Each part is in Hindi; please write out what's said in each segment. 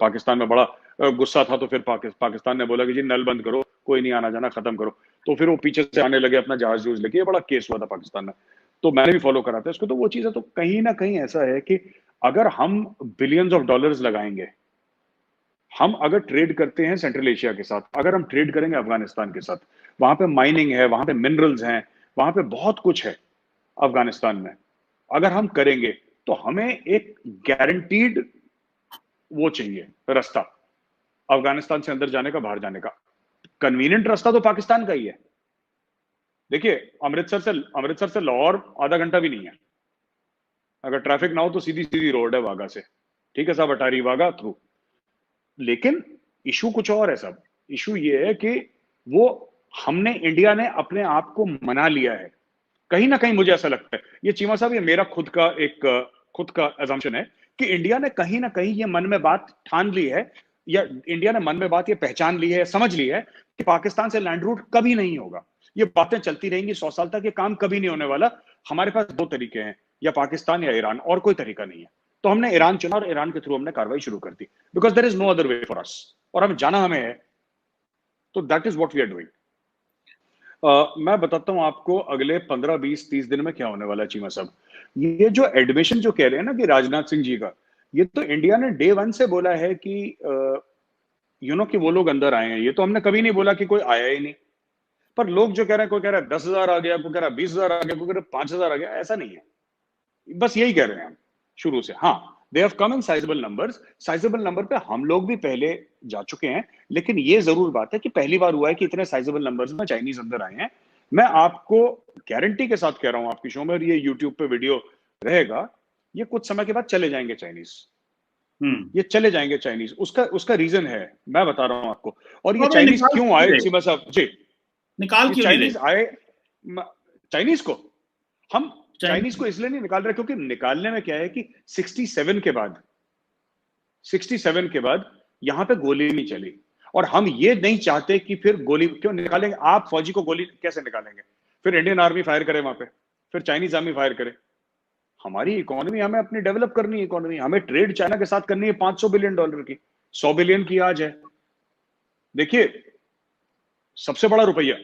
पाकिस्तान में बड़ा गुस्सा था, तो फिर पाकिस्तान ने बोला कि जी नल बंद करो, कोई नहीं आना जाना, खत्म करो। तो फिर वो पीछे से आने लगे अपना जहाज जूझ लेके, ये बड़ा केस हुआ था पाकिस्तान में। तो मैंने भी फॉलो करा था इसको। तो वो चीज़ है, तो कहीं ना कहीं ऐसा है कि अगर हम बिलियंस ऑफ डॉलर्स लगाएंगे, हम अगर ट्रेड करते हैं सेंट्रल एशिया के साथ, अगर हम ट्रेड करेंगे अफगानिस्तान के साथ, वहां पे माइनिंग है, वहां पे मिनरल्स हैं, वहां पे बहुत कुछ है अफगानिस्तान में, अगर हम करेंगे तो हमें एक गारंटीड वो चाहिए रास्ता अफगानिस्तान से अंदर जाने का, बाहर जाने का। कन्वीनियंट रास्ता तो पाकिस्तान का ही है। देखिए, अमृतसर से लाहौर आधा घंटा भी नहीं है, अगर ट्रैफिक ना हो तो सीधी सीधी रोड है वाघा से, ठीक है साहब, अटारी वाघा थ्रू। लेकिन इशू कुछ और है साहब। इशू ये है कि वो हमने, इंडिया ने अपने आप को मना लिया है कहीं ना कहीं। मुझे ऐसा लगता है, ये चीमा साहब, ये मेरा खुद का अजम्पशन है कि इंडिया ने कहीं ना कहीं ये मन में बात ठान ली है, या इंडिया ने मन में बात ये पहचान ली है, समझ ली है कि पाकिस्तान से लैंड रूट कभी नहीं होगा। ये बातें चलती रहेंगी 100 साल तक, ये काम कभी नहीं होने वाला। हमारे पास दो तरीके हैं, या पाकिस्तान या ईरान, और कोई तरीका नहीं है। तो हमने ईरान चुना और ईरान के थ्रू हमने कार्रवाई शुरू कर दी, because there is no other way for us, और हमें जाना हमें है। तो that is what we are doing. मैं बताता हूं आपको अगले 15, 20, 30 दिन में क्या होने वाला है चीमा साहब। ये जो एडमिशन जो कह रहे हैं ना कि राजनाथ सिंह जी का, ये तो इंडिया ने डे वन से बोला है कि कि वो लोग अंदर आए हैं। ये तो हमने कभी नहीं बोला कि कोई आया ही नहीं। पर लोग जो कह रहे हैं, कोई कह रहा है 10,000 आ गया, कोई कह रहा है 20,000 आ गया, कोई कह रहा है 5,000 आ गया, ऐसा नहीं है। बस यही कह रहे हैं हम शुरू से। हाँ, they have come in sizeable numbers. Sizable number पे हम लोग भी पहले जा चुके हैं, लेकिन ये जरूर बात है कि पहली बार हुआ है कि इतने साइजेबल नंबर्स में चाइनीज अंदर आए हैं। मैं आपको गारंटी के साथ कह रहा हूं आपकी शो में, और ये यूट्यूब पे वीडियो रहेगा, ये कुछ समय के बाद चले जाएंगे चाइनीज। ये चले जाएंगे चाइनीज। उसका उसका रीजन है, मैं बता रहा हूं आपको। और तो ये अभी चाइनीज निकाल क्यों क्यों आए नहीं रहे? चीमा साहब जी? निकाल ये क्यों नहीं रहे चाइनीज आए, चाइनीज को हम चाइनीज चाइनीज? को इसलिए नहीं निकाल रहे क्योंकि निकालने में क्या है कि 67 के बाद, 67 के बाद यहां पे गोली नहीं चली। और हम ये नहीं चाहते कि फिर गोली क्यों निकालेंगे। आप फौजी को गोली कैसे निकालेंगे? फिर इंडियन आर्मी फायर करे वहां पे, फिर चाइनीज आर्मी फायर करे। हमारी इकोनॉमी, हमें अपनी डेवलप करनी है इकोनॉमी, हमें ट्रेड चाइना के साथ करनी है 500 बिलियन डॉलर की, 100 बिलियन की आज है। देखिए, सबसे बड़ा रुपया,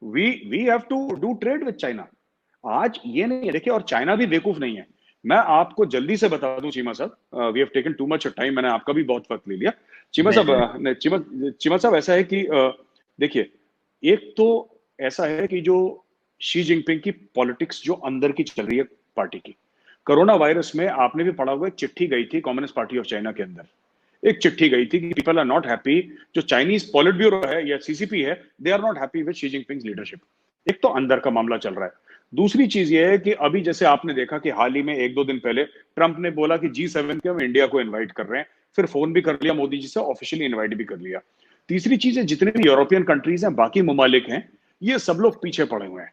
we we have to do trade with China. आज ये नहीं है, देखिए, और चाइना भी बेवकूफ नहीं है। मैं आपको जल्दी से बता दूं Cheema Sahab, we have taken too much time, मैंने आपका भी बहुत वक्त ले लिया। चीमा साहब, चीमा साहब, ऐसा है कि देखिए, एक तो ऐसा है कि जो शी जिनपिंग की पॉलिटिक्स जो अंदर की चल रही है पार्टी की, कोरोना वायरस में आपने भी पढ़ा होगा, एक चिट्ठी गई थी कम्युनिस्ट पार्टी ऑफ चाइना के अंदर। एक चिट्ठी गई थी कि पीपल आर नॉट हैप्पी, जो चाइनीज पॉलिट ब्यूरो है या सीसीपी है, they are not happy with Xi Jinping leadership. एक तो अंदर का मामला चल रहा है। दूसरी चीज ये है कि अभी जैसे आपने देखा कि हाल ही में 1-2 दिन पहले ट्रंप ने बोला कि G7 के हम इंडिया को इनवाइट कर रहे हैं, फिर फोन भी कर लिया मोदी जी से, ऑफिशियली इनवाइट भी कर लिया। तीसरी चीज है, जितने भी यूरोपियन कंट्रीज हैं, बाकी ममालिक हैं, ये सब लोग पीछे पड़े हुए हैं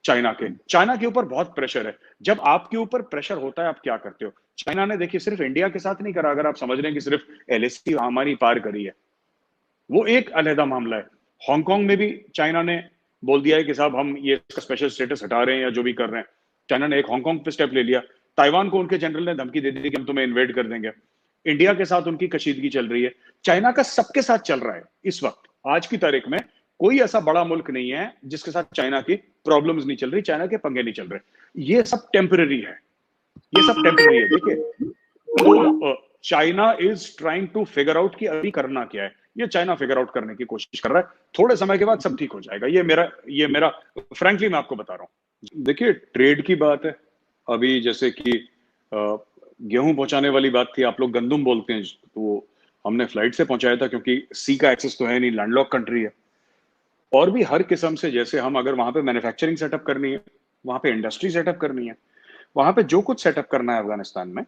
चाइना के ऊपर बहुत प्रेशर है। जब आपके ऊपर प्रेशर होता है, आप क्या करते हो? चाइना ने, देखिए, सिर्फ इंडिया के साथ नहीं करा, अगर आप समझ रहे हैं कि सिर्फ LAC हमारी पार करी है, वो एक अलहदा मामला है। हांगकांग में भी चाइना ने बोल दिया है कि साहब हम ये इसका स्पेशल स्टेटस हटा रहे हैं या जो भी कर रहे हैं। चाइना ने एक हांगकांग पे स्टेप ले लिया। ताइवान को उनके जनरल ने धमकी दे दी कि हम तुम्हें इन्वेड कर देंगे। इंडिया के साथ उनकी कशीदगी चल रही है। चाइना का सबके साथ चल रहा है इस वक्त। आज की तारीख में कोई ऐसा बड़ा मुल्क नहीं है जिसके साथ चाइना की प्रॉब्लम्स नहीं चल रही, चाइना के पंगे नहीं चल रहे। ये सब टेम्पररी है, ये सब टेम्पररी है। देखिए, तो China is trying to figure out कि अभी करना क्या है। ये चाइना फिगर आउट करने की कोशिश कर रहा है। थोड़े समय के बाद सब ठीक हो जाएगा। ये मेरा फ्रैंकली मैं आपको बता रहा हूँ। देखिए, ट्रेड की बात है, अभी जैसे कि गेहूं पहुंचाने वाली बात थी, आप लोग गंदुम बोलते हैं, तो हमने फ्लाइट से पहुंचाया था क्योंकि सी का एक्सेस तो है नहीं, लैंडलॉक कंट्री है। और भी हर किस्म से, जैसे हम अगर वहां पे मैन्युफैक्चरिंग सेटअप करनी है, वहां पे इंडस्ट्री सेटअप करनी है, वहां पे जो कुछ सेटअप करना है अफगानिस्तान में,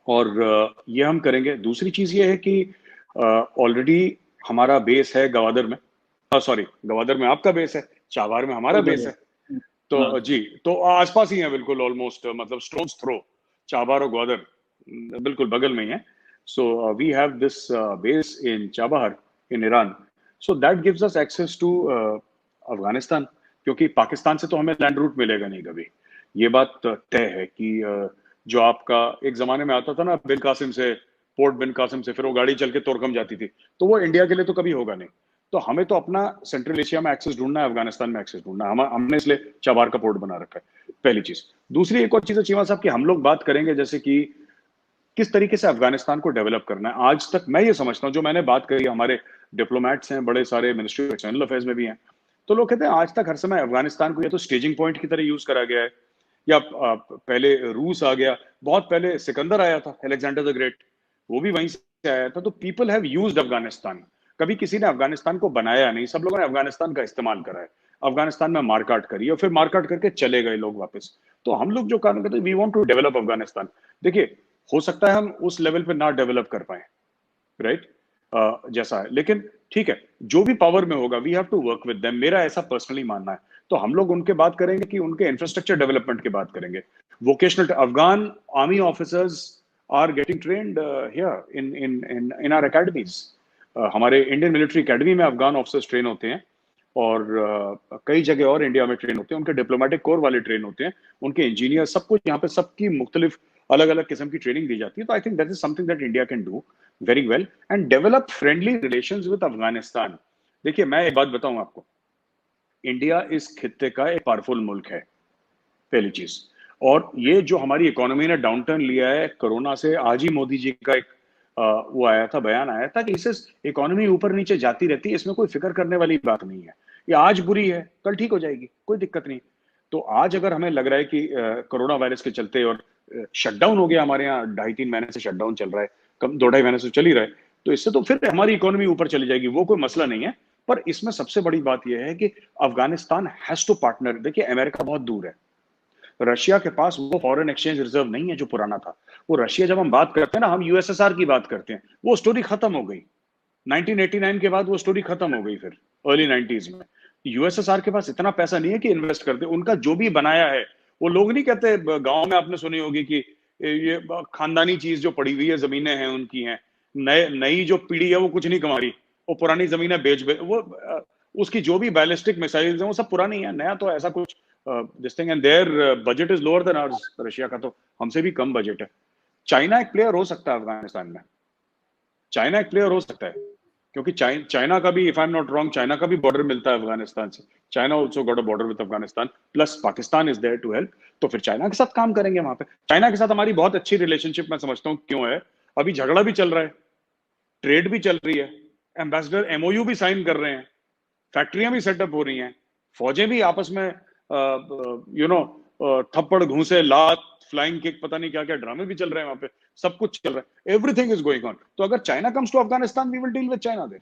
और ये हम करेंगे। दूसरी चीज ये है कि ऑलरेडी हमारा बेस है गवादर में, सॉरी, गवादर में आपका बेस है, चाबार में हमारा बेस है। तो जी, तो आसपास ही है बिल्कुल, ऑलमोस्ट, मतलब स्टोन्स थ्रो, चाबार और ग्वादर बिल्कुल बगल में ही है। So we have this base in Chabahar in Iran. So that gives us access to Afghanistan, क्योंकि पाकिस्तान से तो हमें लैंड रूट मिलेगा नहीं कभी। ये बात तय है कि जो आपका एक जमाने में आता था ना बिन कासिम से, पोर्ट बिन कासिम से, फिर वो गाड़ी चल के तोरकम जाती थी, तो वो इंडिया के लिए तो कभी होगा नहीं। तो हमें तो अपना सेंट्रल एशिया में एक्सेस ढूंढना है, अफगानिस्तान में एक्सेस ढूंढना है। हमने इसलिए चाबार का पोर्ट बना रखा है, पहली चीज। दूसरी एक और चीज है चीमा साहब, कि हम लोग बात करेंगे जैसे कि किस तरीके से अफगानिस्तान को डेवलप करना है। आज तक मैं ये समझता हूँ, जो मैंने बात करी, हमारे डिप्लोमेट्स हैं, बड़े सारे मिनिस्ट्री ऑफ एक्सटर्नल अफेयर्स में भी हैं, तो लोग कहते हैं आज तक हर समय अफगानिस्तान को या तो स्टेजिंग पॉइंट की तरह यूज करा गया है, या पहले रूस आ गया, बहुत पहले सिकंदर आया था, अलेक्जेंडर द ग्रेट, वो भी वहीं से आया था। तो पीपल हैव यूज्ड अफगानिस्तान, कभी किसी ने अफगानिस्तान को बनाया नहीं, सब लोगों ने अफगानिस्तान का इस्तेमाल करा है, अफगानिस्तान में मारकाट करी और फिर मारकाट करके चले गए लोग वापस। तो हम लोग जो काम करते हैं, we want to develop Afghanistan. देखिए, हो सकता है हम उस लेवल पे ना डेवलप कर पाए, राइट, जैसा है, लेकिन ठीक है, जो भी पावर में होगा we have to work with them, मेरा ऐसा पर्सनली मानना है। तो हम लोग उनके बात करेंगे कि उनके इंफ्रास्ट्रक्चर डेवलपमेंट की बात करेंगे। Vocational Afghan army officers are getting trained here in in in in our academies. हमारे इंडियन मिलिट्री एकेडमी में अफगान ऑफिसर्स ट्रेन होते हैं, और कई जगह और इंडिया में ट्रेन होते हैं, उनके डिप्लोमेटिक कोर वाले ट्रेन होते हैं, उनके इंजीनियर, सब कुछ यहाँ पे, सबकी मुख्तलिफ अलग अलग किस्म की ट्रेनिंग दी जाती है। तो I think that is something that India can do very well and develop friendly relations with Afghanistan. देखिए, मैं एक बात बताऊं आपको, इंडिया इस खित्ते का एक पावरफुल मुल्क है, पहली चीज। और ये जो हमारी इकोनॉमी ने डाउनटर्न लिया है कोरोना से, आज ही मोदी जी का एक वो आया था, बयान आया था कि इससे इकोनॉमी ऊपर नीचे जाती रहती है, इसमें कोई फिक्र करने वाली बात नहीं है। ये आज बुरी है, कल ठीक हो जाएगी, कोई दिक्कत नहीं। तो आज अगर हमें लग रहा है कि कोरोना वायरस के चलते, और शटडाउन हो गया हमारे यहाँ, 2.5-3 महीने से शटडाउन चल रहा है, कम 2-2.5 महीने से चल ही रहा है, तो इससे तो फिर हमारी इकोनॉमी ऊपर चली जाएगी, वो कोई मसला नहीं है। पर इसमें सबसे बड़ी बात यह है कि अफगानिस्तान हैज टू पार्टनर। देखिए, अमेरिका बहुत दूर है, रशिया के पास वो फॉरेन एक्सचेंज रिजर्व नहीं है जो पुराना था। वो रशिया, जब हम बात करते हैं ना, हम यूएसएसआर की बात करते हैं, वो स्टोरी खत्म हो गई 1989 के बाद, वो स्टोरी खत्म हो गई। फिर अर्ली 90s में यूएसएसआर के पास इतना पैसा नहीं है कि इन्वेस्ट करते। उनका जो भी बनाया है, वो लोग नहीं कहते, गांव में आपने सुनी होगी कि ये खानदानी चीज जो पड़ी हुई है, जमीनें हैं उनकी हैं, नए नई जो पीढ़ी है वो कुछ नहीं कमा रही, वो पुरानी जमीनें बेच बेच वो उसकी जो भी बैलिस्टिक मिसाइल्स हैं वो सब पुरानी है, नया तो ऐसा कुछ this thing. And their budget is lower than hours, Russia का तो हमसे भी कम बजट है। चाइना एक प्लेयर हो सकता है अफगानिस्तान में, चाइना एक प्लेयर हो सकता है, क्योंकि चाइना का भी, if I am not wrong, China का भी बॉर्डर मिलता है अफगानिस्तान से। China also got a border with Afghanistan, plus Pakistan is there to help. तो फिर चाइना के साथ काम करेंगे वहां पे। चाइना के साथ हमारी बहुत अच्छी रिलेशनशिप, मैं समझता हूँ, क्यों है, अभी झगड़ा भी चल रहा है, ट्रेड भी चल रही है, एम्बेसडर एमओयू भी साइन कर रहे हैं, फैक्ट्रियां भी सेटअप हो रही हैं, फौजें भी आपस में थप्पड़ घूंसे लात फ्लाइंग किक, पता नहीं क्या क्या ड्रामे भी चल रहे हैं वहां पे, सब कुछ चल रहा है, एवरीथिंग इज गोइंग ऑन। तो अगर China comes to Afghanistan, we will deal with China there.